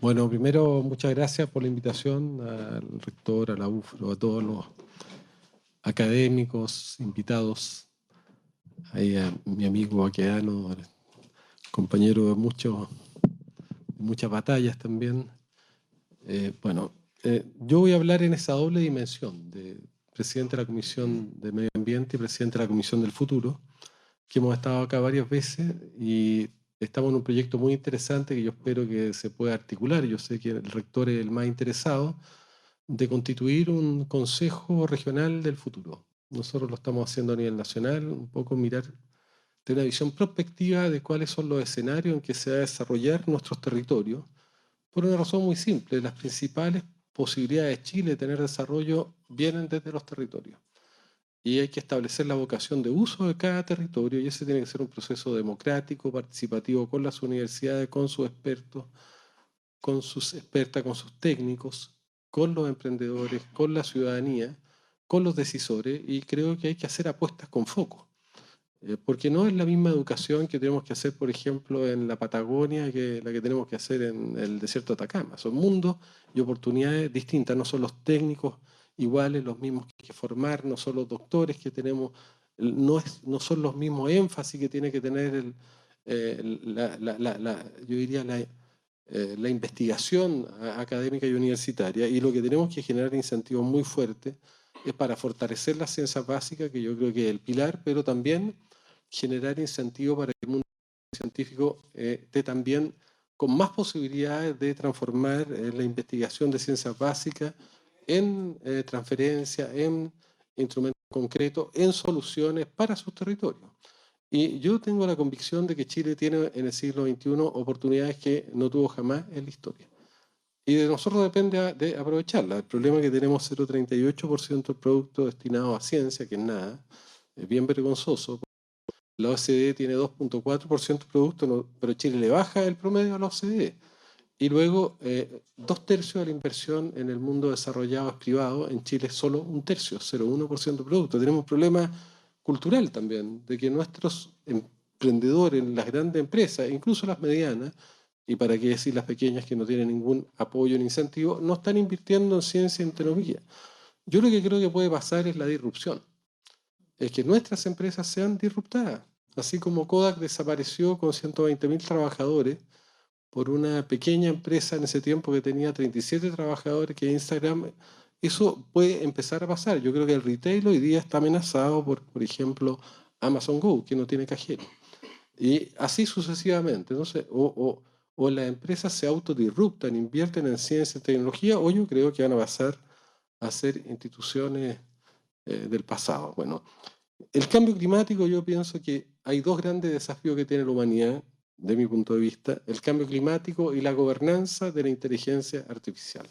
Bueno, primero, muchas gracias por la invitación al rector, a la UFRO, a todos los académicos invitados, ahí a mi amigo Baquedano, compañero de muchas batallas también. Yo voy a hablar en esa doble dimensión de presidente de la Comisión de Medio Ambiente y presidente de la Comisión del Futuro, que hemos estado acá varias veces y estamos en un proyecto muy interesante que yo espero que se pueda articular. Yo sé que el rector es el más interesado de constituir un Consejo Regional del Futuro. Nosotros lo estamos haciendo a nivel nacional, un poco mirar de una visión prospectiva de cuáles son los escenarios en que se va a desarrollar nuestros territorios, por una razón muy simple: las principales posibilidades de Chile de tener desarrollo vienen desde los territorios. Y hay que establecer la vocación de uso de cada territorio, y ese tiene que ser un proceso democrático, participativo, con las universidades, con sus expertos, con sus expertas, con sus técnicos, con los emprendedores, con la ciudadanía, con los decisores, y creo que hay que hacer apuestas con foco. Porque no es la misma educación que tenemos que hacer, por ejemplo, en la Patagonia que la que tenemos que hacer en el desierto de Atacama. Son mundos y oportunidades distintas, no son los técnicos iguales, los mismos que hay que formar, no son los doctores que tenemos, no son los mismos énfasis que tiene que tener yo diría la investigación académica y universitaria, y lo que tenemos que generar incentivos muy fuertes es para fortalecer las ciencias básicas, que yo creo que es el pilar, pero también generar incentivos para que el mundo científico esté también con más posibilidades de transformar la investigación de ciencias básicas en transferencia, en instrumentos concretos, en soluciones para sus territorios. Y yo tengo la convicción de que Chile tiene en el siglo XXI oportunidades que no tuvo jamás en la historia. Y de nosotros depende de aprovecharla. El problema es que tenemos 0,38% del producto destinado a ciencia, que es nada, es bien vergonzoso. La OCDE tiene 2,4% del producto, pero Chile le baja el promedio a la OCDE. Y luego, 2/3 de la inversión en el mundo desarrollado es privado. En Chile es solo 1/3, 0,1% del producto. Tenemos un problema cultural también, de que nuestros emprendedores, las grandes empresas, incluso las medianas, y para qué decir las pequeñas que no tienen ningún apoyo ni incentivo, no están invirtiendo en ciencia y en tecnología. Yo lo que creo que puede pasar es la disrupción. Es que nuestras empresas sean disruptadas. Así como Kodak desapareció con 120.000 trabajadores por una pequeña empresa en ese tiempo que tenía 37 trabajadores, que Instagram, eso puede empezar a pasar. Yo creo que el retail hoy día está amenazado por ejemplo, Amazon Go, que no tiene cajero. Y así sucesivamente. Entonces, o las empresas se autodisruptan, invierten en ciencia y tecnología, o yo creo que van a pasar a ser instituciones del pasado. Bueno, el cambio climático, yo pienso que hay dos grandes desafíos que tiene la humanidad, de mi punto de vista: el cambio climático y la gobernanza de la inteligencia artificial.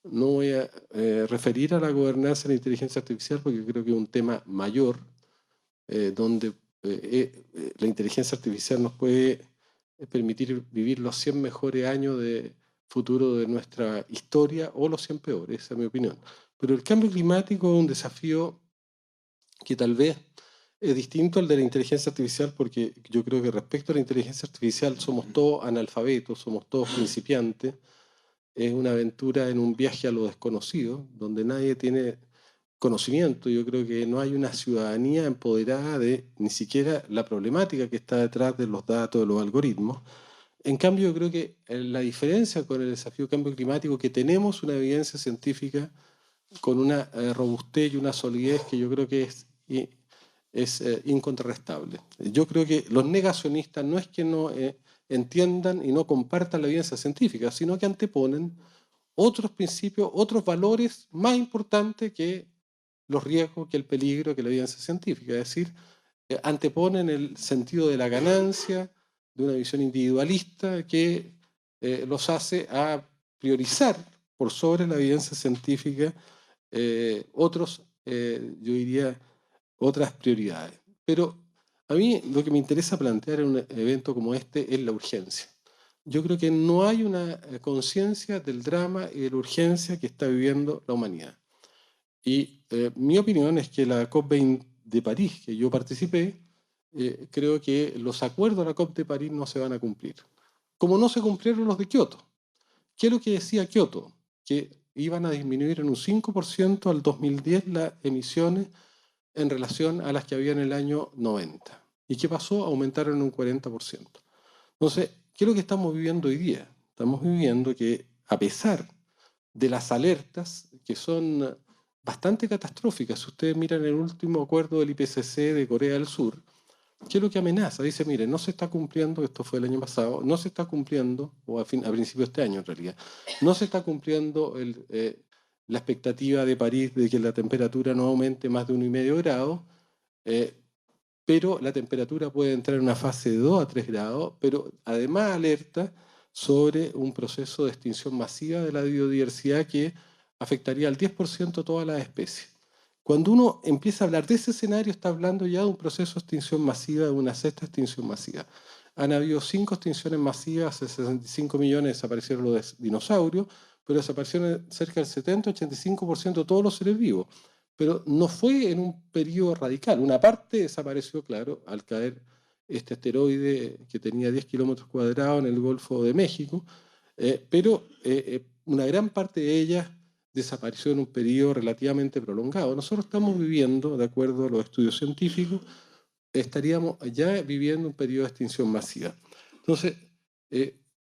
No voy a referir a la gobernanza de la inteligencia artificial porque creo que es un tema mayor, donde la inteligencia artificial nos puede permitir vivir los 100 mejores años de futuro de nuestra historia, o los 100 peores, esa es mi opinión. Pero el cambio climático es un desafío que tal vez es distinto al de la inteligencia artificial, porque yo creo que respecto a la inteligencia artificial somos todos analfabetos, somos todos principiantes. Es una aventura en un viaje a lo desconocido, donde nadie tiene conocimiento. Yo creo que no hay una ciudadanía empoderada de ni siquiera la problemática que está detrás de los datos, de los algoritmos. En cambio, yo creo que la diferencia con el desafío del cambio climático es que tenemos una evidencia científica con una robustez y una solidez que yo creo que es incontrastable. Yo creo que los negacionistas no es que no entiendan y no compartan la evidencia científica, sino que anteponen otros principios, otros valores más importantes que los riesgos, que el peligro, que la evidencia científica. Es decir, anteponen el sentido de la ganancia, de una visión individualista que los hace a priorizar por sobre la evidencia científica yo diría, otras prioridades. Pero a mí lo que me interesa plantear en un evento como este es la urgencia. Yo creo que no hay una conciencia del drama y de la urgencia que está viviendo la humanidad. Y mi opinión es que la COP20 de París, que yo participé, creo que los acuerdos de la COP de París no se van a cumplir. Como no se cumplieron los de Kioto, ¿Qué es lo que decía Kioto? Que iban a disminuir en un 5% al 2010 las emisiones en relación a las que había en el año 90. ¿Y qué pasó? Aumentaron en un 40%. Entonces, ¿qué es lo que estamos viviendo hoy día? Estamos viviendo que, a pesar de las alertas, que son bastante catastróficas, si ustedes miran el último acuerdo del IPCC de Corea del Sur, ¿qué es lo que amenaza? Dice, mire, no se está cumpliendo, esto fue el año pasado, no se está cumpliendo, o a principio de este año en realidad, no se está cumpliendo la expectativa de París de que la temperatura no aumente más de 1,5 grados, pero la temperatura puede entrar en una fase de 2 a 3 grados, pero además alerta sobre un proceso de extinción masiva de la biodiversidad que afectaría al 10% todas las especies. Cuando uno empieza a hablar de ese escenario, está hablando ya de un proceso de extinción masiva, de una sexta extinción masiva. Han habido 5 extinciones masivas, hace 65 millones desaparecieron los dinosaurios, pero desaparecieron cerca del 70-85% de todos los seres vivos. Pero no fue en un periodo radical. Una parte desapareció, claro, al caer este asteroide que tenía 10 kilómetros cuadrados en el Golfo de México, pero una gran parte de ellas desapareció en un periodo relativamente prolongado. Nosotros estamos viviendo, de acuerdo a los estudios científicos, estaríamos ya viviendo un periodo de extinción masiva. Entonces,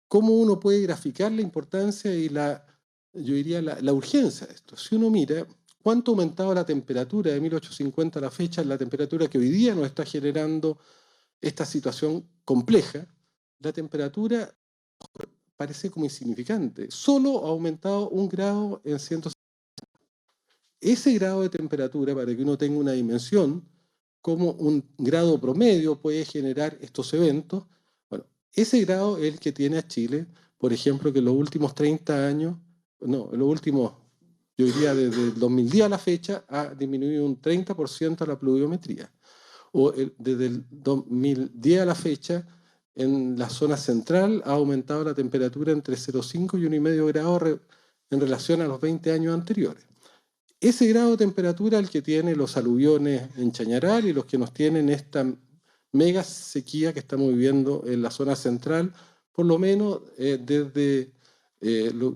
¿cómo uno puede graficar la importancia y yo diría, la urgencia de esto? Si uno mira cuánto ha aumentado la temperatura de 1850 a la fecha, la temperatura que hoy día nos está generando esta situación compleja, la temperatura parece como insignificante. Solo ha aumentado 1 grado en 160. Ese grado de temperatura, para que uno tenga una dimensión, como un grado promedio puede generar estos eventos, bueno, ese grado es el que tiene a Chile, por ejemplo, que en los últimos 30 años, no, en los últimos, yo diría desde el 2010 a la fecha, ha disminuido un 30% la pluviometría. O desde el 2010 a la fecha, en la zona central ha aumentado la temperatura entre 0,5 y 1,5 grados en relación a los 20 años anteriores. Ese grado de temperatura el que tiene los aluviones en Chañaral y los que nos tienen esta mega sequía que estamos viviendo en la zona central, por lo menos desde,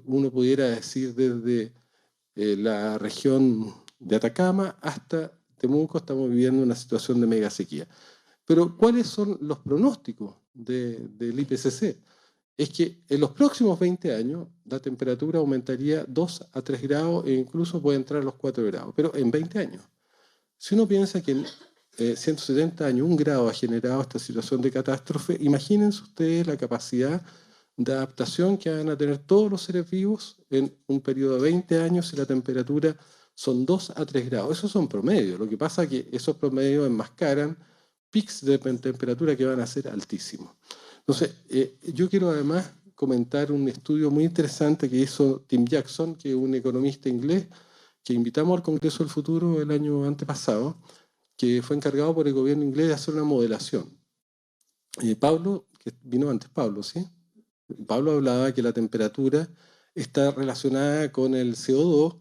uno pudiera decir, desde la región de Atacama hasta Temuco estamos viviendo una situación de mega sequía. Pero ¿cuáles son los pronósticos del IPCC? Es que en los próximos 20 años la temperatura aumentaría 2 a 3 grados e incluso puede entrar a los 4 grados, pero en 20 años. Si uno piensa que en 170 años 1 grado ha generado esta situación de catástrofe, imagínense ustedes la capacidad de adaptación que van a tener todos los seres vivos en un periodo de 20 años si la temperatura son 2 a 3 grados. Esos son promedios. Lo que pasa es que esos promedios enmascaran pics de temperatura que van a ser altísimos. Entonces, yo quiero además comentar un estudio muy interesante que hizo Tim Jackson, que es un economista inglés, que invitamos al Congreso del Futuro el año antepasado, que fue encargado por el gobierno inglés de hacer una modelación. Pablo, que vino antes Pablo, ¿sí? Pablo hablaba que la temperatura está relacionada con el CO2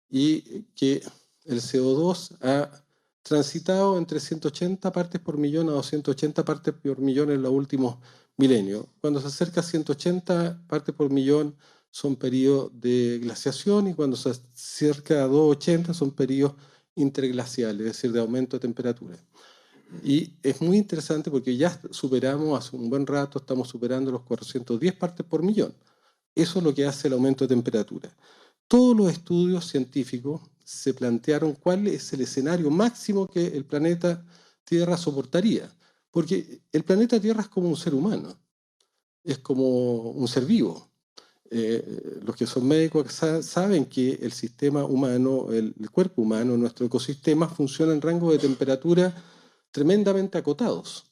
y que el CO2 ha transitado entre 180 partes por millón a 280 partes por millón en los últimos milenios. Cuando se acerca a 180 partes por millón son periodos de glaciación y cuando se acerca a 280 son periodos interglaciales, es decir, de aumento de temperatura. Y es muy interesante porque ya superamos, hace un buen rato, estamos superando los 410 partes por millón. Eso es lo que hace el aumento de temperatura. Todos los estudios científicos se plantearon cuál es el escenario máximo que el planeta Tierra soportaría. Porque el planeta Tierra es como un ser humano, es como un ser vivo. Los que son médicos saben que el sistema humano, el cuerpo humano, nuestro ecosistema funciona en rangos de temperatura tremendamente acotados.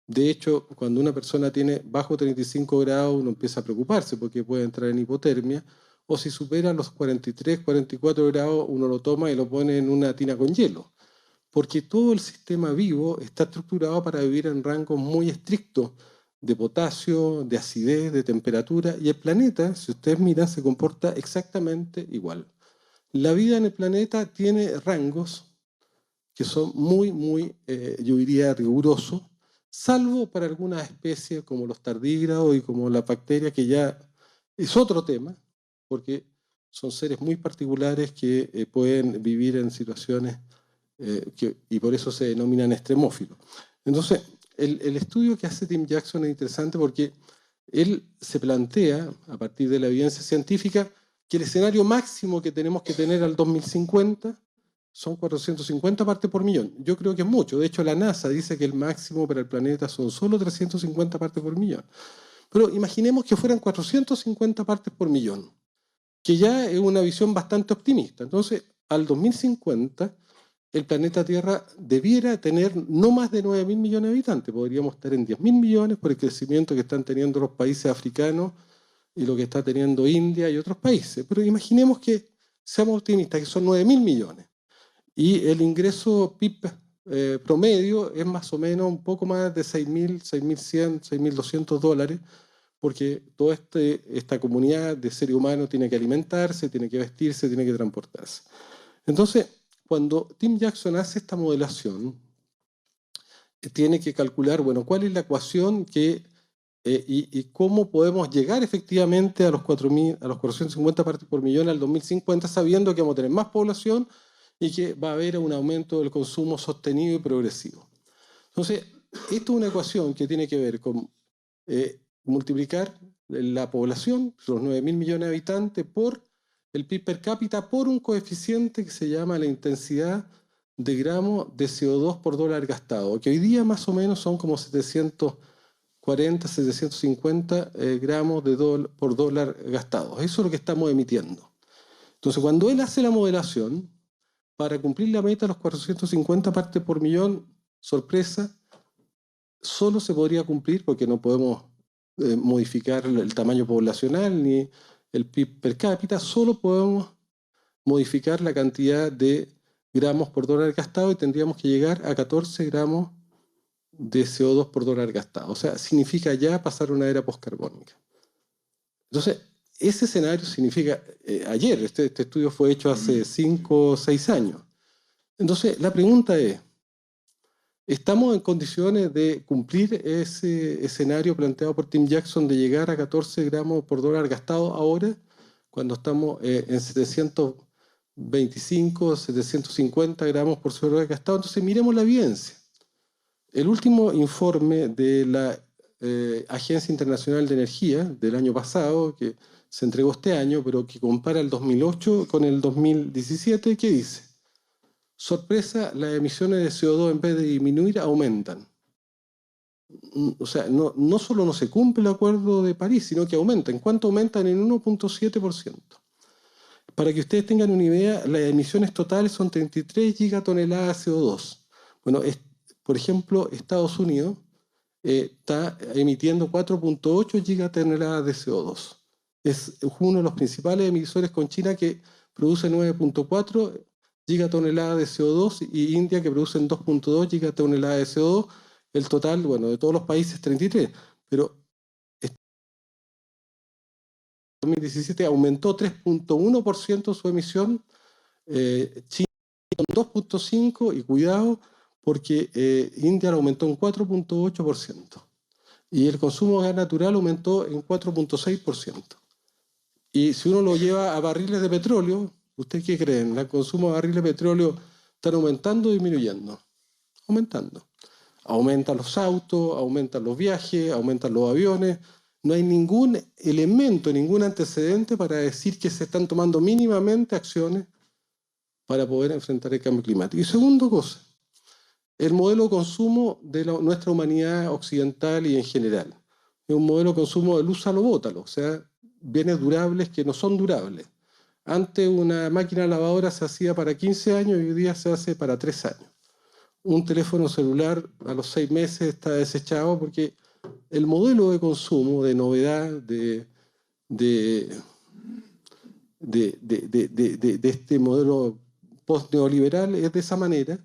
De hecho, cuando una persona tiene bajo 35 grados, uno empieza a preocuparse porque puede entrar en hipotermia, o si supera los 43, 44 grados, uno lo toma y lo pone en una tina con hielo. Porque todo el sistema vivo está estructurado para vivir en rangos muy estrictos de potasio, de acidez, de temperatura, y el planeta, si ustedes miran, se comporta exactamente igual. La vida en el planeta tiene rangos que son muy, yo diría, rigurosos, salvo para algunas especies como los tardígrados y como la bacteria, que ya es otro tema, porque son seres muy particulares que pueden vivir en situaciones y por eso se denominan extremófilos. Entonces, el estudio que hace Tim Jackson es interesante porque él se plantea, a partir de la evidencia científica, que el escenario máximo que tenemos que tener al 2050 son 450 partes por millón. Yo creo que es mucho. De hecho, la NASA dice que el máximo para el planeta son solo 350 partes por millón. Pero imaginemos que fueran 450 partes por millón, que ya es una visión bastante optimista. Entonces, al 2050, el planeta Tierra debiera tener no más de 9.000 millones de habitantes. Podríamos estar en 10.000 millones por el crecimiento que están teniendo los países africanos y lo que está teniendo India y otros países. Pero imaginemos que seamos optimistas, que son 9.000 millones. Y el ingreso PIB promedio es más o menos un poco más de 6.000, 6.100, 6.200 dólares, porque toda esta comunidad de seres humanos tiene que alimentarse, tiene que vestirse, tiene que transportarse. Entonces, cuando Tim Jackson hace esta modelación, tiene que calcular, bueno, cuál es la ecuación y cómo podemos llegar efectivamente a los 450 partes por millón al 2050, sabiendo que vamos a tener más población y que va a haber un aumento del consumo sostenido y progresivo. Entonces, esto es una ecuación que tiene que ver con multiplicar la población, los 9.000 millones de habitantes, por el PIB per cápita, por un coeficiente que se llama la intensidad de gramos de CO2 por dólar gastado, que hoy día más o menos son como 740, 750 gramos por dólar gastado. Eso es lo que estamos emitiendo. Entonces, cuando él hace la modelación, para cumplir la meta de los 450 partes por millón, sorpresa, solo se podría cumplir, porque no podemos modificar el tamaño poblacional ni el PIB per cápita, solo podemos modificar la cantidad de gramos por dólar gastado y tendríamos que llegar a 14 gramos de CO2 por dólar gastado. O sea, significa ya pasar una era postcarbónica. Entonces, ese escenario significa, ayer, este estudio fue hecho hace 5 o 6 años. Entonces, la pregunta es, ¿estamos en condiciones de cumplir ese escenario planteado por Tim Jackson de llegar a 14 gramos por dólar gastado ahora, cuando estamos en 725, 750 gramos por dólar gastado? Entonces, miremos la evidencia. El último informe de la Agencia Internacional de Energía del año pasado, que se entregó este año, pero que compara el 2008 con el 2017, ¿qué dice? Sorpresa, las emisiones de CO2 en vez de disminuir aumentan. O sea, no solo no se cumple el Acuerdo de París, sino que aumentan. ¿Cuánto aumentan? En 1.7%. Para que ustedes tengan una idea, las emisiones totales son 33 gigatoneladas de CO2. Bueno, por ejemplo, Estados Unidos está emitiendo 4.8 gigatoneladas de CO2. Es uno de los principales emisores con China, que produce 9.4 gigatoneladas de CO2 y India, que producen 2.2 gigatoneladas de CO2. El total, bueno, de todos los países 33, pero en 2017 aumentó 3.1% su emisión, China 2.5% y cuidado, porque India lo aumentó en 4.8%. Y el consumo de gas natural aumentó en 4.6%. Y si uno lo lleva a barriles de petróleo, ¿ustedes qué creen? ¿El consumo de barriles de petróleo están aumentando o disminuyendo? Aumentando. Aumentan los autos, aumentan los viajes, aumentan los aviones. No hay ningún elemento, ningún antecedente para decir que se están tomando mínimamente acciones para poder enfrentar el cambio climático. Y segunda cosa, el modelo de consumo de nuestra humanidad occidental y en general. Es un modelo de consumo del úsalo, bótalo, o sea, bienes durables que no son durables. Antes una máquina lavadora se hacía para 15 años y hoy día se hace para 3 años. Un teléfono celular a los 6 meses está desechado, porque el modelo de consumo, de novedad, de este modelo post-neoliberal es de esa manera,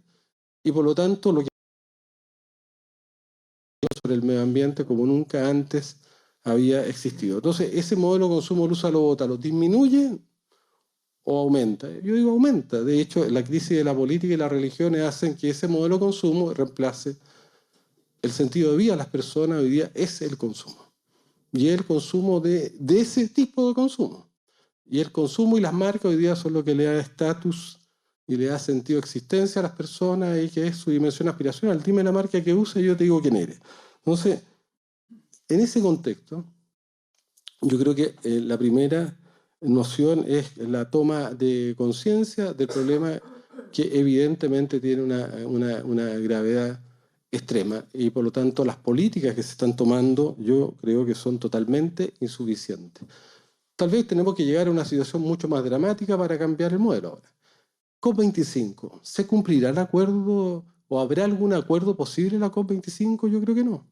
y por lo tanto lo que sobre el medio ambiente como nunca antes había existido. Entonces, ese modelo de consumo del úsalo, bótalo, ¿disminuye o aumenta? Yo digo aumenta. De hecho, la crisis de la política y las religiones hacen que ese modelo de consumo reemplace el sentido de vida de las personas. Hoy día es el consumo. Y es el consumo de ese tipo de consumo. Y el consumo y las marcas hoy día son lo que le da estatus y le da sentido de existencia a las personas y que es su dimensión aspiracional. Dime la marca que usa y yo te digo quién eres. Entonces, en ese contexto, yo creo que la primera noción es la toma de conciencia del problema que evidentemente tiene una gravedad extrema y por lo tanto las políticas que se están tomando yo creo que son totalmente insuficientes. Tal vez tenemos que llegar a una situación mucho más dramática para cambiar el modelo ahora. COP25, ¿se cumplirá el acuerdo o habrá algún acuerdo posible en la COP25? Yo creo que no.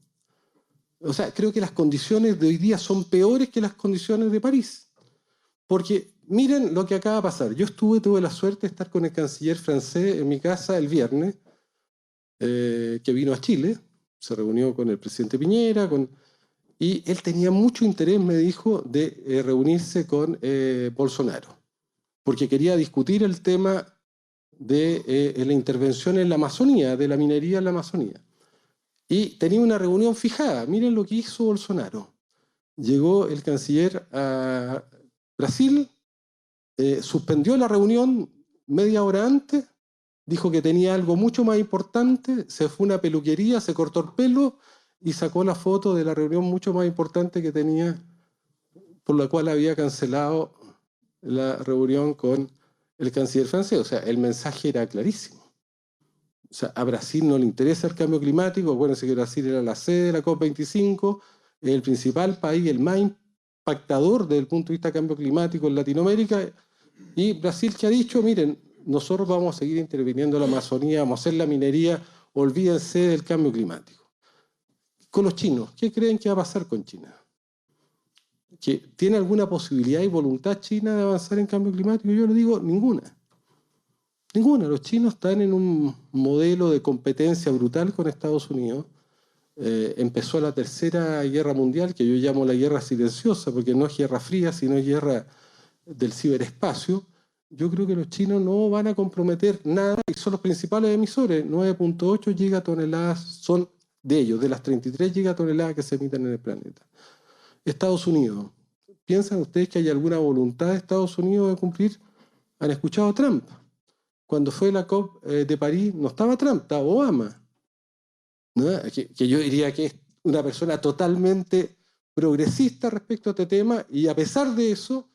O sea, creo que las condiciones de hoy día son peores que las condiciones de París. Porque miren lo que acaba de pasar. Yo tuve la suerte de estar con el canciller francés en mi casa el viernes, que vino a Chile, se reunió con el presidente Piñera, y él tenía mucho interés, me dijo, de reunirse con Bolsonaro, porque quería discutir el tema de la intervención en la Amazonía, de la minería en la Amazonía. Y tenía una reunión fijada. Miren lo que hizo Bolsonaro. Llegó el canciller a Brasil, suspendió la reunión media hora antes, dijo que tenía algo mucho más importante, se fue a una peluquería, se cortó el pelo y sacó la foto de la reunión mucho más importante que tenía, por la cual había cancelado la reunión con el canciller francés. O sea, el mensaje era clarísimo. O sea, a Brasil no le interesa el cambio climático. Acuérdense que Brasil era la sede de la COP25, el principal país, el más impactador desde el punto de vista del cambio climático en Latinoamérica. Y Brasil que ha dicho, miren, nosotros vamos a seguir interviniendo en la Amazonía, vamos a hacer la minería, olvídense del cambio climático. Con los chinos, ¿qué creen que va a pasar con China? ¿Que tiene alguna posibilidad y voluntad China de avanzar en cambio climático? Yo le digo, ninguna. Ninguna. Los chinos están en un modelo de competencia brutal con Estados Unidos. Empezó la Tercera Guerra Mundial, que yo llamo la guerra silenciosa, porque no es guerra fría, sino guerra del ciberespacio. Yo creo que los chinos no van a comprometer nada y son los principales emisores. 9.8 gigatoneladas son de ellos, de las 33 gigatoneladas que se emiten en el planeta. Estados Unidos. ¿Piensan ustedes que hay alguna voluntad de Estados Unidos de cumplir? ¿Han escuchado a Trump? Cuando fue la COP de París no estaba Trump, estaba Obama, ¿no? Que yo diría que es una persona totalmente progresista respecto a este tema y a pesar de eso,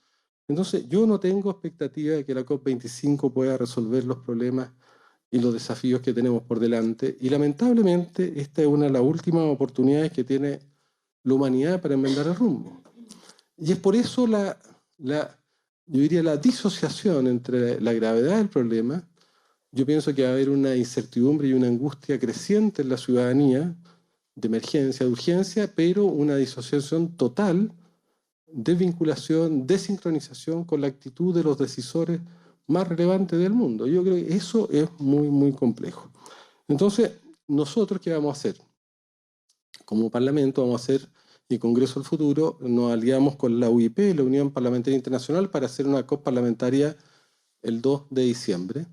entonces yo no tengo expectativa de que la COP25 pueda resolver los problemas y los desafíos que tenemos por delante y lamentablemente esta es una de las últimas oportunidades que tiene la humanidad para enmendar el rumbo. Y es por eso yo diría la disociación entre la gravedad del problema. Yo pienso que va a haber una incertidumbre y una angustia creciente en la ciudadanía de emergencia, de urgencia, pero una disociación total, desvinculación, desincronización con la actitud de los decisores más relevantes del mundo. Yo creo que eso es muy, muy complejo. Entonces, ¿nosotros qué vamos a hacer? Como Parlamento vamos a hacer, y Congreso del Futuro, nos aliamos con la UIP, la Unión Parlamentaria Internacional, para hacer una COP parlamentaria el 2 de diciembre,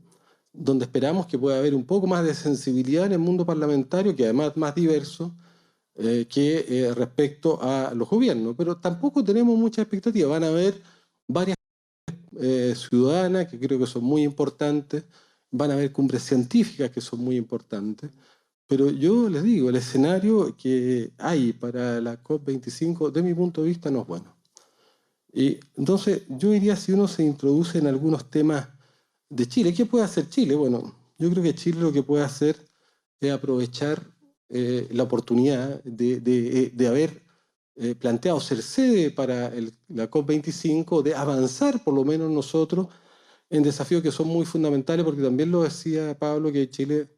donde esperamos que pueda haber un poco más de sensibilidad en el mundo parlamentario, que además es más diverso que respecto a los gobiernos. Pero tampoco tenemos mucha expectativa. Van a haber varias ciudadanas que creo que son muy importantes, van a haber cumbres científicas que son muy importantes, pero yo les digo, el escenario que hay para la COP25, de mi punto de vista, no es bueno. Y entonces, yo diría, si uno se introduce en algunos temas de Chile, ¿qué puede hacer Chile? Bueno, yo creo que Chile lo que puede hacer es aprovechar la oportunidad de haber planteado ser sede para la COP25, de avanzar por lo menos nosotros en desafíos que son muy fundamentales, porque también lo decía Pablo, que Chile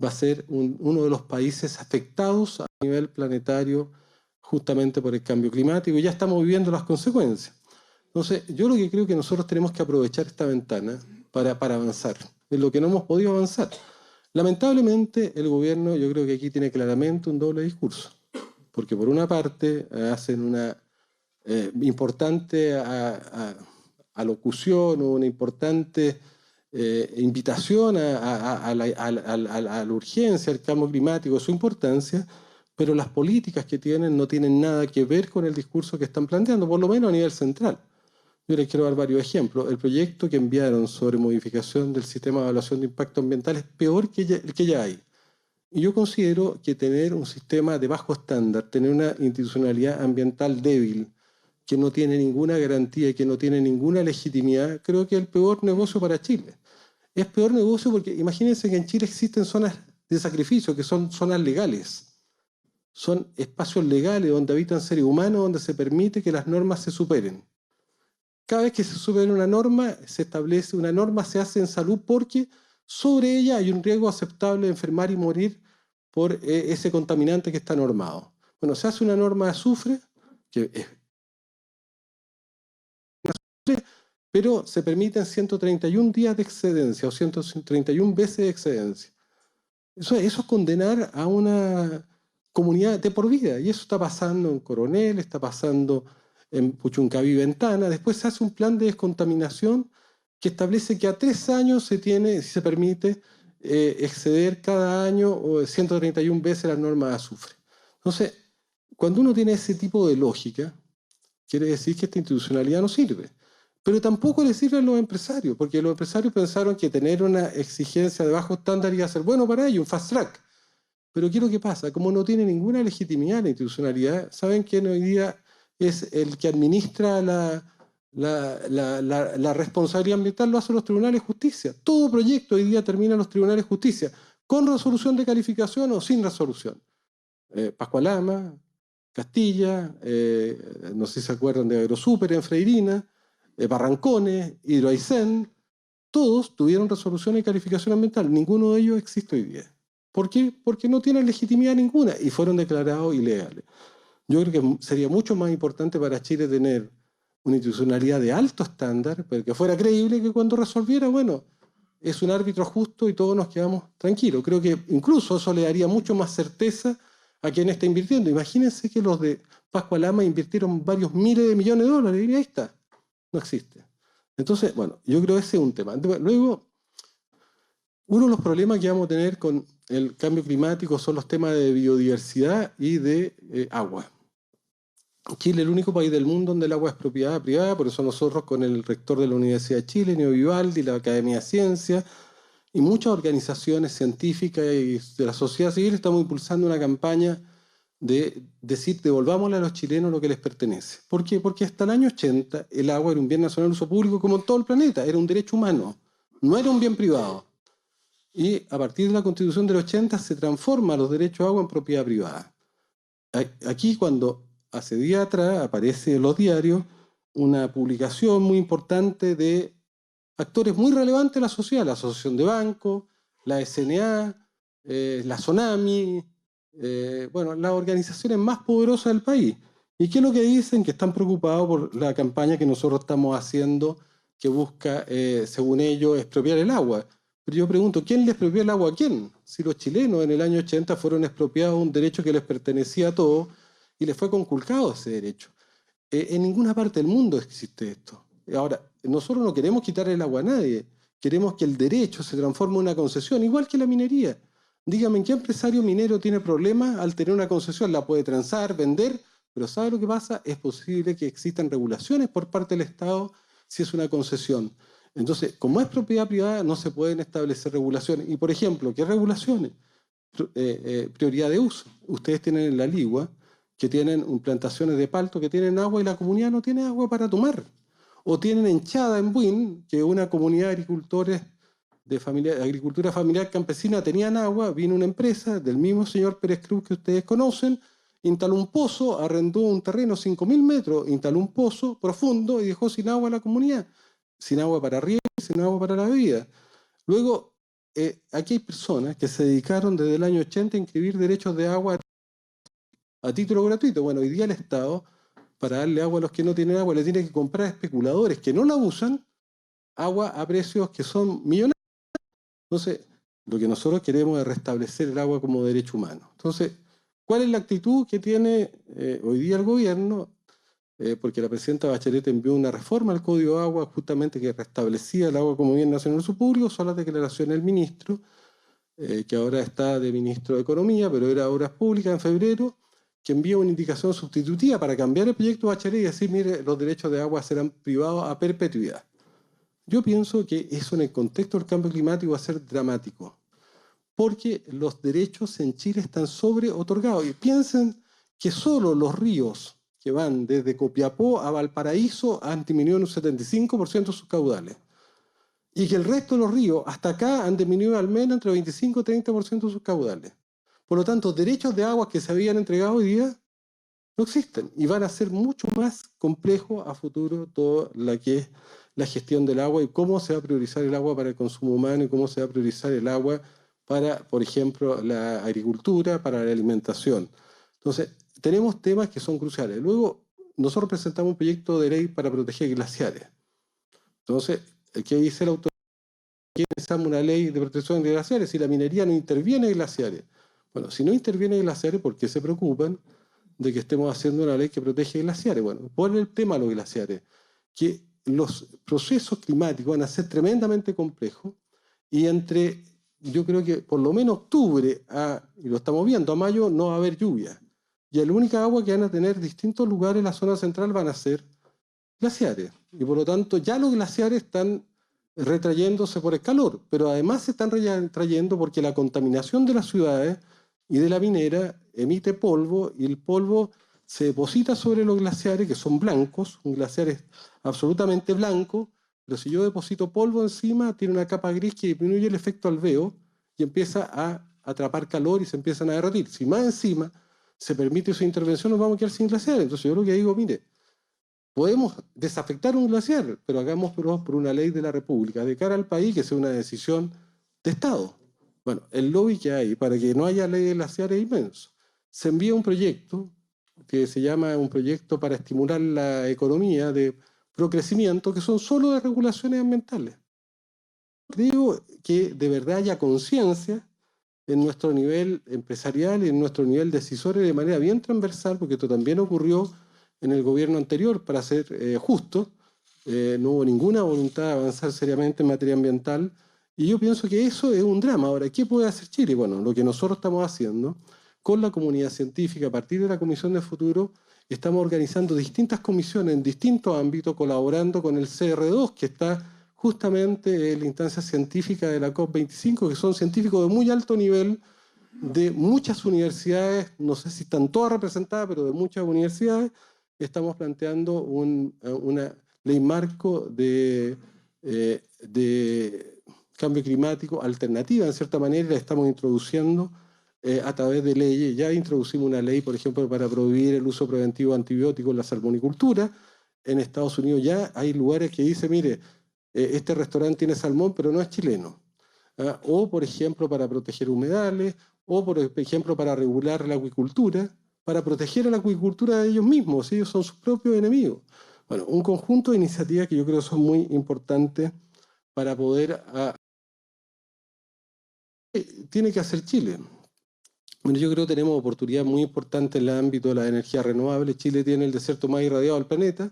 va a ser uno de los países afectados a nivel planetario justamente por el cambio climático y ya estamos viviendo las consecuencias. Entonces, yo lo que creo que nosotros tenemos que aprovechar esta ventana para avanzar, en lo que no hemos podido avanzar. Lamentablemente, el gobierno, yo creo que aquí tiene claramente un doble discurso, porque por una parte hacen una importante alocución o una importante invitación a la urgencia, al cambio climático, su importancia, pero las políticas que tienen no tienen nada que ver con el discurso que están planteando, por lo menos a nivel central. Yo les quiero dar varios ejemplos. El proyecto que enviaron sobre modificación del sistema de evaluación de impacto ambiental es peor que el que ya hay. Y yo considero que tener un sistema de bajo estándar, tener una institucionalidad ambiental débil, que no tiene ninguna garantía y que no tiene ninguna legitimidad, creo que es el peor negocio para Chile. Es peor negocio porque imagínense que en Chile existen zonas de sacrificio, que son zonas legales. Son espacios legales donde habitan seres humanos, donde se permite que las normas se superen. Cada vez que se supera una norma, se establece una norma, se hace en salud porque sobre ella hay un riesgo aceptable de enfermar y morir por ese contaminante que está normado. Bueno, se hace una norma de azufre, que es, pero se permiten 131 días de excedencia o 131 veces de excedencia. Eso es condenar a una comunidad de por vida. Y eso está pasando en Coronel, está pasando en Puchuncaví Ventana. Después se hace un plan de descontaminación que establece que a 3 años se permite exceder cada año 131 veces la norma de azufre. Entonces, cuando uno tiene ese tipo de lógica, quiere decir que esta institucionalidad no sirve. Pero tampoco le sirve a los empresarios, porque los empresarios pensaron que tener una exigencia de bajo estándar iba a ser bueno para ellos, un fast track. Pero ¿qué es lo que pasa? Como no tiene ninguna legitimidad la institucionalidad, ¿saben quién hoy día es el que administra la responsabilidad ambiental? Lo hacen los tribunales de justicia. Todo proyecto hoy día termina en los tribunales de justicia, con resolución de calificación o sin resolución. Pascualama, Castilla, no sé si se acuerdan de Agrosuper en Freirina, Barrancones, Hidroaicén, todos tuvieron resolución de calificación ambiental. Ninguno de ellos existe hoy día. ¿Por qué? Porque no tienen legitimidad ninguna y fueron declarados ilegales. Yo creo que sería mucho más importante para Chile tener una institucionalidad de alto estándar, pero que fuera creíble, que cuando resolviera, bueno, es un árbitro justo y todos nos quedamos tranquilos. Creo que incluso eso le daría mucho más certeza a quien está invirtiendo. Imagínense que los de Pascualama invirtieron varios miles de millones de dólares y ahí está, no existe. Entonces, bueno, yo creo que ese es un tema. Luego, uno de los problemas que vamos a tener con el cambio climático son los temas de biodiversidad y de agua. Chile es el único país del mundo donde el agua es propiedad privada, por eso nosotros con el rector de la Universidad de Chile, Neo Vivaldi, la Academia de Ciencias y muchas organizaciones científicas y de la sociedad civil estamos impulsando una campaña de decir devolvámosle a los chilenos lo que les pertenece. ¿Por qué? Porque hasta el año 80 el agua era un bien nacional de uso público como en todo el planeta, era un derecho humano, no era un bien privado. Y a partir de la Constitución del 80 se transforman los derechos de agua en propiedad privada. Aquí cuando hace días atrás aparece en los diarios una publicación muy importante de actores muy relevantes de la sociedad, la Asociación de Bancos, la SNA, la SONAMI, bueno, las organizaciones más poderosas del país. ¿Y qué es lo que dicen? Que están preocupados por la campaña que nosotros estamos haciendo que busca, según ellos, expropiar el agua. Pero yo pregunto, ¿quién le expropió el agua a quién? Si los chilenos en el año 80 fueron expropiados un derecho que les pertenecía a todos y les fue conculcado ese derecho. En ninguna parte del mundo existe esto. Ahora, nosotros no queremos quitar el agua a nadie, queremos que el derecho se transforme en una concesión, igual que la minería. Dígame, ¿en qué empresario minero tiene problemas al tener una concesión? La puede transar, vender, pero ¿sabe lo que pasa? Es posible que existan regulaciones por parte del Estado si es una concesión. Entonces, como es propiedad privada, no se pueden establecer regulaciones. Y, por ejemplo, ¿qué regulaciones? Prioridad de uso. Ustedes tienen en la Ligua que tienen plantaciones de palto que tienen agua y la comunidad no tiene agua para tomar. O tienen en Chada, en Buin, que una comunidad de agricultores de agricultura familiar campesina tenían agua, vino una empresa del mismo señor Pérez Cruz que ustedes conocen, instaló un pozo, arrendó un terreno 5.000 metros, instaló un pozo profundo y dejó sin agua a la comunidad, sin agua para riego y sin agua para la bebida. Luego, aquí hay personas que se dedicaron desde el año 80 a inscribir derechos de agua a título gratuito. Bueno, hoy día el Estado, para darle agua a los que no tienen agua, le tiene que comprar a especuladores que no la usan agua a precios que son millonarios. Entonces, lo que nosotros queremos es restablecer el agua como derecho humano. Entonces, ¿cuál es la actitud que tiene hoy día el gobierno? Porque la presidenta Bachelet envió una reforma al Código de Agua justamente que restablecía el agua como bien nacional de uso público, son las declaraciones del ministro, que ahora está de ministro de Economía, pero era Obras Públicas en febrero, que envía una indicación sustitutiva para cambiar el proyecto Bachelet y decir, mire, los derechos de agua serán privados a perpetuidad. Yo pienso que eso en el contexto del cambio climático va a ser dramático, porque los derechos en Chile están sobre otorgados. Y piensen que solo los ríos que van desde Copiapó a Valparaíso han disminuido en un 75% sus caudales. Y que el resto de los ríos hasta acá han disminuido al menos entre 25 y 30% sus caudales. Por lo tanto, derechos de agua que se habían entregado hoy día no existen y van a ser mucho más complejo a futuro toda la que es la gestión del agua y cómo se va a priorizar el agua para el consumo humano y cómo se va a priorizar el agua para, por ejemplo, la agricultura, para la alimentación. Entonces, tenemos temas que son cruciales. Luego, nosotros presentamos un proyecto de ley para proteger glaciares. Entonces, ¿qué dice la autoridad? ¿Quién pensamos una ley de protección de glaciares si la minería no interviene en glaciares? Bueno, si no interviene en glaciares, ¿por qué se preocupan de que estemos haciendo una ley que protege glaciares? Bueno, por el tema de los glaciares, que los procesos climáticos van a ser tremendamente complejos y yo creo que por lo menos octubre, y lo estamos viendo, a mayo no va a haber lluvia. Y la única agua que van a tener distintos lugares en la zona central van a ser glaciares. Y por lo tanto, ya los glaciares están retrayéndose por el calor, pero además se están retrayendo porque la contaminación de las ciudades y de la minera emite polvo y el polvo se deposita sobre los glaciares que son blancos, un glaciar es absolutamente blanco, pero si yo deposito polvo encima tiene una capa gris que disminuye el efecto alveo y empieza a atrapar calor y se empiezan a derretir. Si más encima se permite su intervención nos vamos a quedar sin glaciares. Entonces yo lo que digo, mire, podemos desafectar un glaciar, pero hagámoslo por una ley de la República, de cara al país, que sea una decisión de Estado. Bueno, el lobby que hay para que no haya ley de glaciares es inmenso. Se envía un proyecto que se llama un proyecto para estimular la economía de procrecimiento, que son solo de regulaciones ambientales. Creo que de verdad haya conciencia en nuestro nivel empresarial y en nuestro nivel decisor de manera bien transversal, porque esto también ocurrió en el gobierno anterior, para ser justo, no hubo ninguna voluntad de avanzar seriamente en materia ambiental, y yo pienso que eso es un drama. Ahora, ¿qué puede hacer Chile? Bueno, lo que nosotros estamos haciendo con la comunidad científica, a partir de la Comisión de Futuro, estamos organizando distintas comisiones en distintos ámbitos, colaborando con el CR2, que está justamente en la instancia científica de la COP25, que son científicos de muy alto nivel, de muchas universidades, no sé si están todas representadas, pero de muchas universidades. Estamos planteando una ley marco de cambio climático alternativa, en cierta manera, la estamos introduciendo a través de leyes. Ya introducimos una ley, por ejemplo, para prohibir el uso preventivo de antibióticos en la salmonicultura. En Estados Unidos ya hay lugares que dicen, mire, este restaurante tiene salmón, pero no es chileno. O, por ejemplo, para proteger humedales, o, por ejemplo, para regular la acuicultura, para proteger a la acuicultura de ellos mismos, ellos son sus propios enemigos. Bueno, un conjunto de iniciativas que yo creo son muy importantes para poder... tiene que hacer Chile. Bueno, yo creo que tenemos oportunidades muy importantes en el ámbito de la energía renovable. Chile tiene el desierto más irradiado del planeta.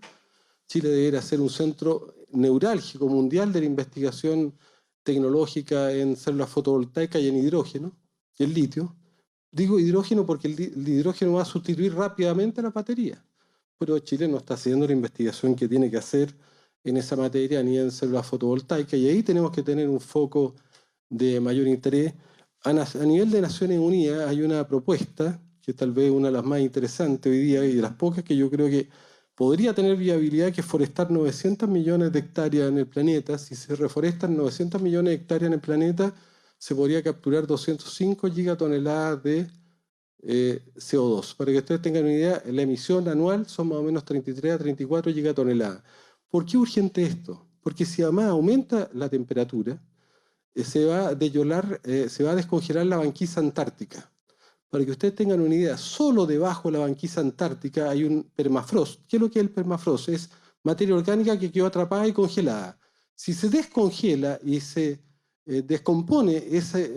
Chile debería ser un centro neurálgico mundial de la investigación tecnológica en células fotovoltaicas y en hidrógeno, y el litio. Digo hidrógeno porque el hidrógeno va a sustituir rápidamente a la batería, pero Chile no está haciendo la investigación que tiene que hacer en esa materia ni en células fotovoltaicas, y ahí tenemos que tener un foco de mayor interés. A nivel de Naciones Unidas hay una propuesta, que tal vez una de las más interesantes hoy día y de las pocas que yo creo que podría tener viabilidad, que es forestar 900 millones de hectáreas en el planeta. Si se reforestan 900 millones de hectáreas en el planeta, se podría capturar 205 gigatoneladas de CO2. Para que ustedes tengan una idea, la emisión anual son más o menos 33 a 34 gigatoneladas. ¿Por qué es urgente esto? Porque si además aumenta la temperatura, se va a descongelar la banquisa antártica. Para que ustedes tengan una idea, solo debajo de la banquisa antártica hay un permafrost. ¿Qué es lo que es el permafrost? Es materia orgánica que quedó atrapada y congelada. Si se descongela y se descompone ese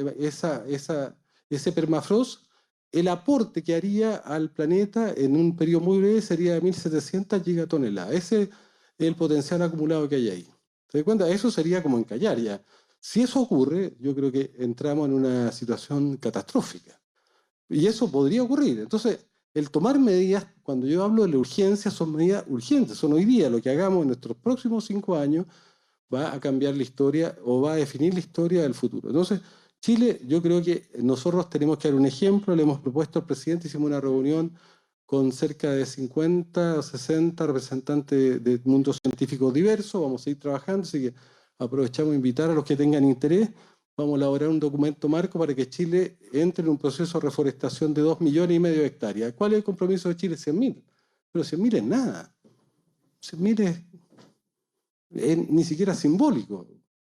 permafrost, el aporte que haría al planeta en un periodo muy breve sería de 1.700 gigatoneladas. Ese es el potencial acumulado que hay ahí. ¿Se dan cuenta? Eso sería como encallar ya. Si eso ocurre, yo creo que entramos en una situación catastrófica. Y eso podría ocurrir. Entonces, el tomar medidas, cuando yo hablo de la urgencia, son medidas urgentes, son hoy día. Lo que hagamos en nuestros próximos 5 años va a cambiar la historia o va a definir la historia del futuro. Entonces, Chile, yo creo que nosotros tenemos que dar un ejemplo, le hemos propuesto al presidente, hicimos una reunión con cerca de 50 o 60 representantes del mundo científico diverso, vamos a ir trabajando, así que aprovechamos a invitar a los que tengan interés, vamos a elaborar un documento marco para que Chile entre en un proceso de reforestación de 2,5 millones de hectáreas. ¿Cuál es el compromiso de Chile? 100.000. Pero 100.000 es nada. 100.000 es ni siquiera simbólico.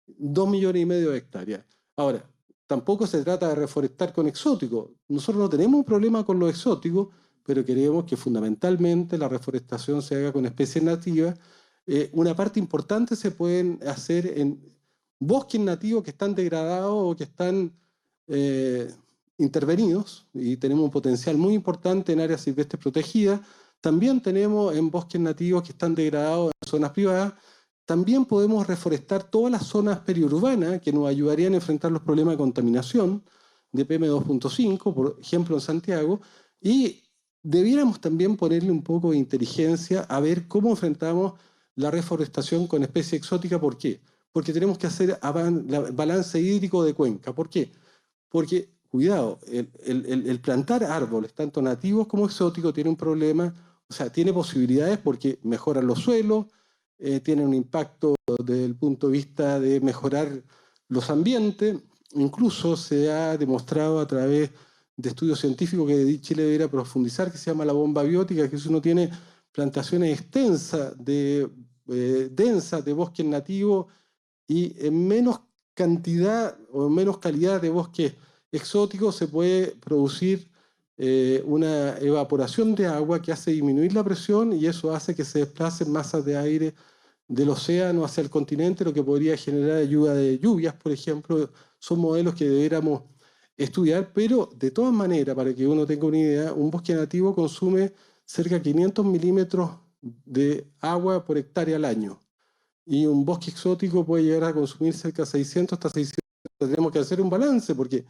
2,5 millones de hectáreas. Ahora, tampoco se trata de reforestar con exóticos. Nosotros no tenemos un problema con los exóticos, pero queremos que fundamentalmente la reforestación se haga con especies nativas. Una parte importante se pueden hacer en bosques nativos que están degradados o que están intervenidos, y tenemos un potencial muy importante en áreas silvestres protegidas. También tenemos en bosques nativos que están degradados en zonas privadas. También podemos reforestar todas las zonas periurbanas que nos ayudarían a enfrentar los problemas de contaminación de PM2.5, por ejemplo en Santiago, y debiéramos también ponerle un poco de inteligencia a ver cómo enfrentamos la reforestación con especies exóticas. ¿Por qué? Porque tenemos que hacer balance hídrico de cuenca. ¿Por qué? Porque, cuidado, el plantar árboles, tanto nativos como exóticos, tiene un problema, o sea, tiene posibilidades porque mejoran los suelos, tienen un impacto desde el punto de vista de mejorar los ambientes. Incluso se ha demostrado a través de estudios científicos que Chile debería profundizar, que se llama la bomba biótica, que si uno tiene plantaciones extensas densas de bosques nativos y en menos cantidad o en menos calidad de bosques exóticos, se puede producir una evaporación de agua que hace disminuir la presión, y eso hace que se desplacen masas de aire del océano hacia el continente, lo que podría generar ayuda de lluvias, por ejemplo. Son modelos que deberíamos estudiar, pero de todas maneras, para que uno tenga una idea, un bosque nativo consume cerca de 500 milímetros de agua por hectárea al año, y un bosque exótico puede llegar a consumir cerca de 600 hasta 600. Tenemos que hacer un balance, porque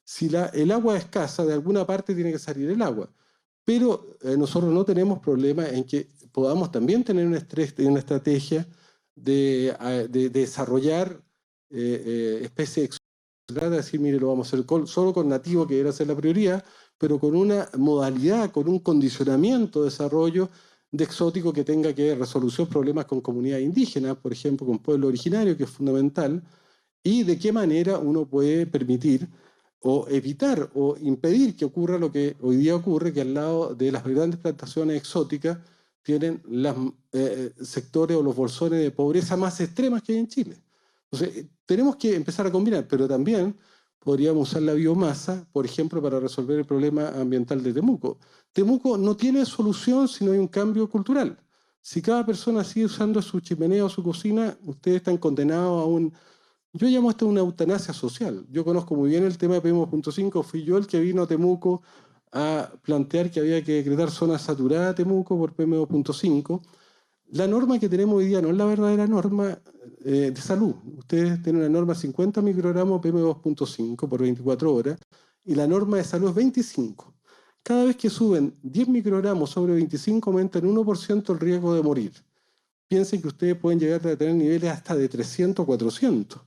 si el agua es escasa, de alguna parte tiene que salir el agua. Pero nosotros no tenemos problema en que podamos también tener una estrategia de desarrollar especies exóticas. De decir, mire, lo vamos a hacer solo con nativos, que debe ser la prioridad, pero con una modalidad, con un condicionamiento de desarrollo de exótico que tenga que ver resolución problemas con comunidades indígenas, por ejemplo, con pueblo originario, que es fundamental, y de qué manera uno puede permitir o evitar o impedir que ocurra lo que hoy día ocurre, que al lado de las grandes plantaciones exóticas tienen los sectores o los bolsones de pobreza más extremas que hay en Chile. Entonces, tenemos que empezar a combinar, pero también podríamos usar la biomasa, por ejemplo, para resolver el problema ambiental de Temuco. Temuco no tiene solución si no hay un cambio cultural. Si cada persona sigue usando su chimenea o su cocina, ustedes están condenados a un... Yo llamo esto una eutanasia social. Yo conozco muy bien el tema de PM2.5, fui yo el que vino a Temuco a plantear que había que decretar zona saturada a Temuco por PM2.5. La norma que tenemos hoy día no es la verdadera norma de salud. Ustedes tienen una norma 50 microgramos PM2.5 por 24 horas, y la norma de salud es 25. Cada vez que suben 10 microgramos sobre 25, aumenta en 1% el riesgo de morir. Piensen que ustedes pueden llegar a tener niveles hasta de 300 o 400.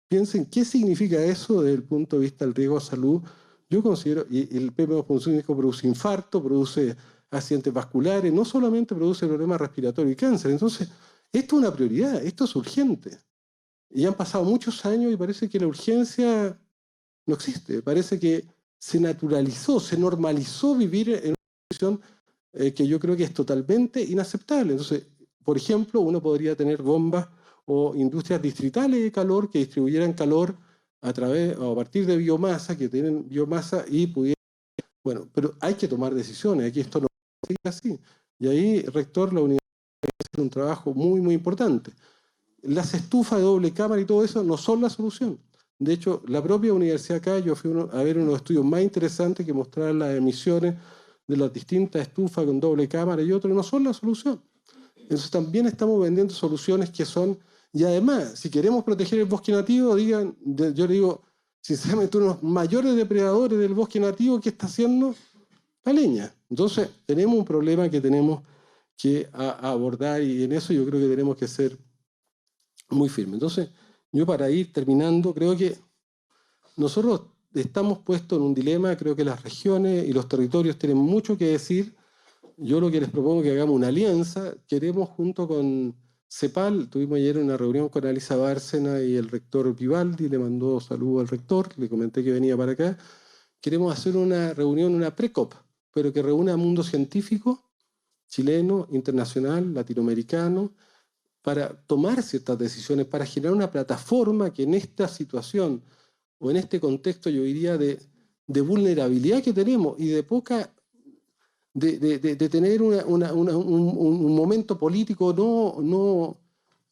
Piensen qué significa eso desde el punto de vista del riesgo a salud. Yo considero, y el PM2.5 produce infarto, produce accidentes vasculares, no solamente produce problemas respiratorios y cáncer. Entonces, esto es una prioridad, esto es urgente. Y han pasado muchos años y parece que la urgencia no existe. Parece que se naturalizó, se normalizó vivir en una situación que yo creo que es totalmente inaceptable. Entonces, por ejemplo, uno podría tener bombas o industrias distritales de calor que distribuyeran calor a través o a partir de biomasa, que tienen biomasa y pudieran... Bueno, pero hay que tomar decisiones, aquí esto no sigue así. Y ahí, rector, la universidad hace un trabajo muy, muy importante. Las estufas de doble cámara y todo eso no son la solución. De hecho, la propia universidad acá, yo fui a ver unos estudios más interesantes que mostraban las emisiones de las distintas estufas con doble cámara y otros, no son la solución. Entonces también estamos vendiendo soluciones que son... Y además, si queremos proteger el bosque nativo, yo le digo, sinceramente, uno de los mayores depredadores del bosque nativo, ¿qué está haciendo? La leña. Entonces, tenemos un problema que tenemos que abordar y en eso yo creo que tenemos que ser muy firmes. Entonces, yo para ir terminando, creo que nosotros estamos puestos en un dilema, creo que las regiones y los territorios tienen mucho que decir. Yo lo que les propongo es que hagamos una alianza. Queremos junto con CEPAL, tuvimos ayer una reunión con Alisa Bárcena y el rector Vivaldi, le mandó saludo al rector, le comenté que venía para acá. Queremos hacer una reunión, una pre-COP, pero que reúna a mundo científico, chileno, internacional, latinoamericano, para tomar ciertas decisiones, para generar una plataforma que en esta situación o en este contexto, yo diría, de vulnerabilidad que tenemos y de poca de tener un momento político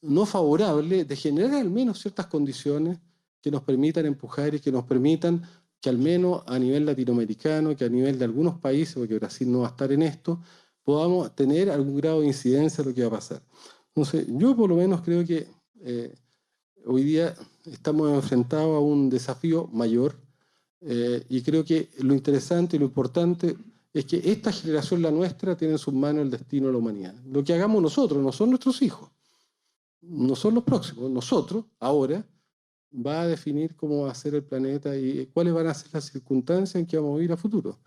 no favorable, de generar al menos ciertas condiciones que nos permitan empujar y que nos permitan que al menos a nivel latinoamericano, que a nivel de algunos países, porque Brasil no va a estar en esto, podamos tener algún grado de incidencia en lo que va a pasar. Entonces, yo por lo menos creo que hoy día estamos enfrentados a un desafío mayor y creo que lo interesante y lo importante es que esta generación, la nuestra, tiene en sus manos el destino de la humanidad. Lo que hagamos nosotros, no son nuestros hijos, no son los próximos, nosotros, ahora, va a definir cómo va a ser el planeta y cuáles van a ser las circunstancias en que vamos a vivir a futuro.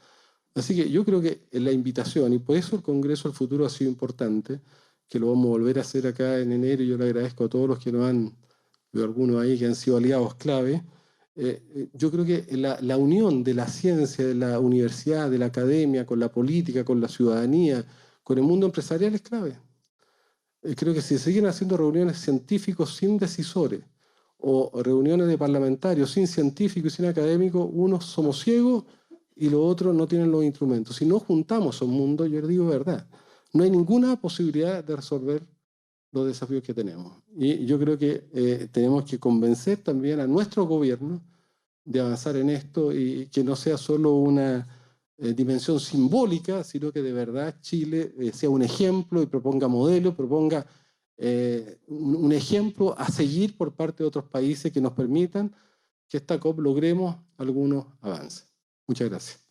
Así que yo creo que la invitación, y por eso el Congreso del Futuro ha sido importante, que lo vamos a volver a hacer acá en enero, y yo le agradezco a todos los que nos han, veo algunos ahí que han sido aliados clave. Yo creo que la unión de la ciencia, de la universidad, de la academia, con la política, con la ciudadanía, con el mundo empresarial es clave. Creo que si siguen haciendo reuniones científicos sin decisores o reuniones de parlamentarios sin científicos y sin académicos, unos somos ciegos y los otros no tienen los instrumentos. Si no juntamos a un mundo, yo les digo verdad, no hay ninguna posibilidad de resolver los desafíos que tenemos. Y yo creo que tenemos que convencer también a nuestro gobierno de avanzar en esto y que no sea solo una dimensión simbólica, sino que de verdad Chile sea un ejemplo y proponga modelos, proponga un ejemplo a seguir por parte de otros países que nos permitan que esta COP logremos algunos avances. Muchas gracias.